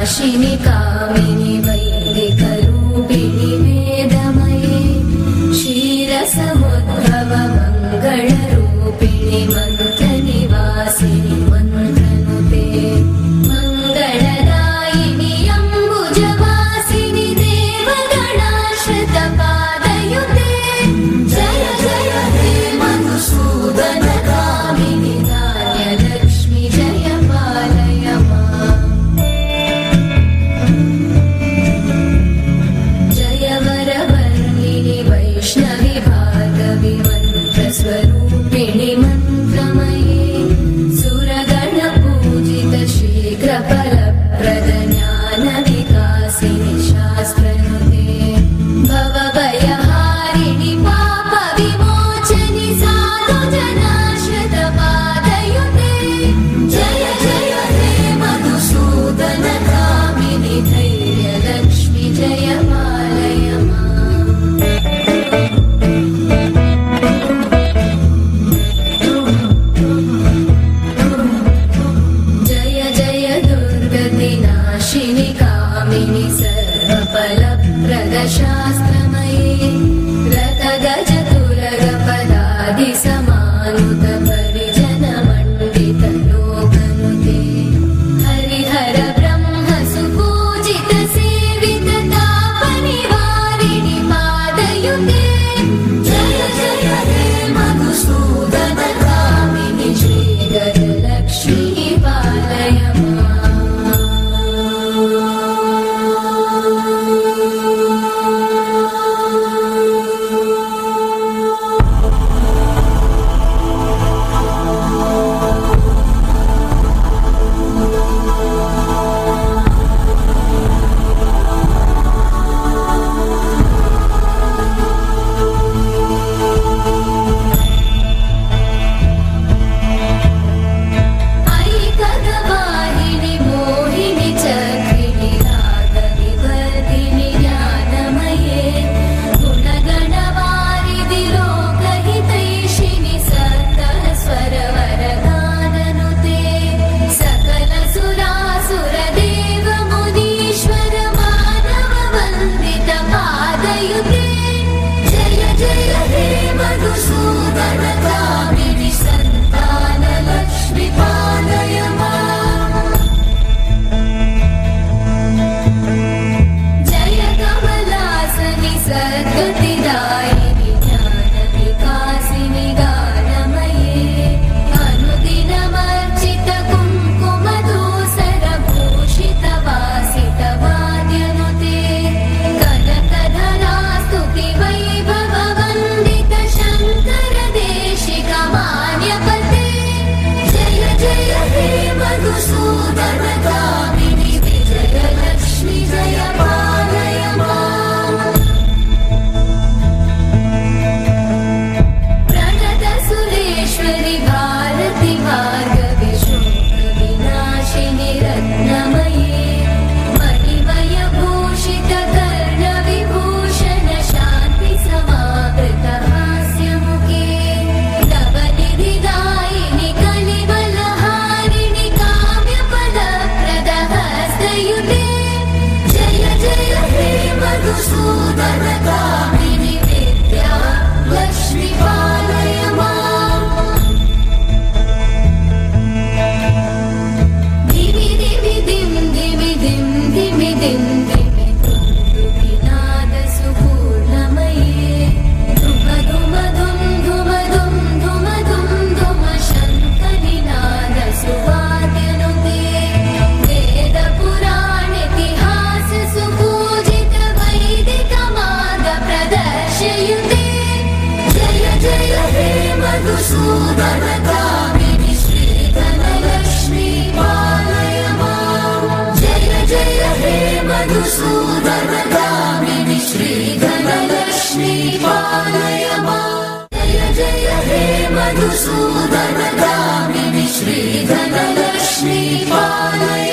नाशिनि कामिनि वैदिकरूपिणि वेदमये क्षीरसमुद्भव मङ्गलरूपिणि मन्त्रनिवासिनि मन्त्रनुते मङ्गलदायिनि अम्बुजवासिनि देवगणाश्रितपादयुते जय जय हे मधुसूदनकामिनि धान्यलक्ष्मि जय पालय माम् जय वरवर्णिनि वैष्णवि भार्गवि मन्त्रस्वरूपिणि मन्त्रमये सुरगणपूजित शीघ्रफलप्रद ज्ञानविकासिनि शास्त्रनुते भवभयहारिणि पापविमोचनि साधुजनाश्रितपादयुते जय जय हे मधुसूदनकामिनि धैर्यलक्ष्मि जय पालय माम् जय जय दुर्गतिनाशिनि कामिनि सर्वफलप्रद शास्त्रमये रथगजतुरगपदादिसमानुत परिजनमण्डित लोकनुते हरिहर ब्रह्म सुपूजित सेवित तापनिवारिणि पादयुते जय जय हे मधुसूदनकामिनि श्रीगजलक्ष्मी पालय ऐकगवाहिनि मोहिनि चक्रिणि रागविवर्धिनि ज्ञानमये गुणगणवारिधि लोकहितैषिणि सत्तः स्वरवरगाननुते सकलसुरासुरदेव मुनीश्वर मानववन्दित पादयुते जय जय हे मधुसूदनकामिनि सन्तानलक्ष्मि पालय माम् जय कमलासनि सद्गतिदायिनि ज्ञानविकासिनि गानमये अनुदिनमर्चित कुङ्कुमधूसरभूषित वासित वाद्यनुते कनकधरा स्तुति वैभव वन्दित शङ्कर देशिक मान्यपते जय जय हे मधुसूदनकामिनि विजयलक्ष्मि जय पालय माम् प्रणत सुरेश्वरि भारति भार्गवि शोकविनाशिनि रत्नमये मणिमयभूषित कर्णविभूषण शान्ति समावृत हास्यमुखे नवनिधिदायिनि कलिबलहारिणि काव्यपदप्रद हस्तयुते जय जय हे मधुसूदनकामिनि विद्या लक्ष्मि पालय माम् धिमि धिमि धिं धिमि धिं धिमि धिं धिमि धुन्दुभिनाद सुपूर्णमये धुम धुम धुं धुम धुं धुम धुं धुम शङ्खनिनाद सुवाद्यनुते वेदपुराणेतिहास सुपूजित वैदिक मार्ग प्रदर्शयुते जय जय हे मधुसूदनकामिनि श्रीधनलक्ष्मी पालय माम् जय जय हे मधुसूदनकामिनि श्रीधनलक्ष्मी पालय माम् जय जय हे मधुसूदनकामिनि श्रीधनलक्ष्मी पालय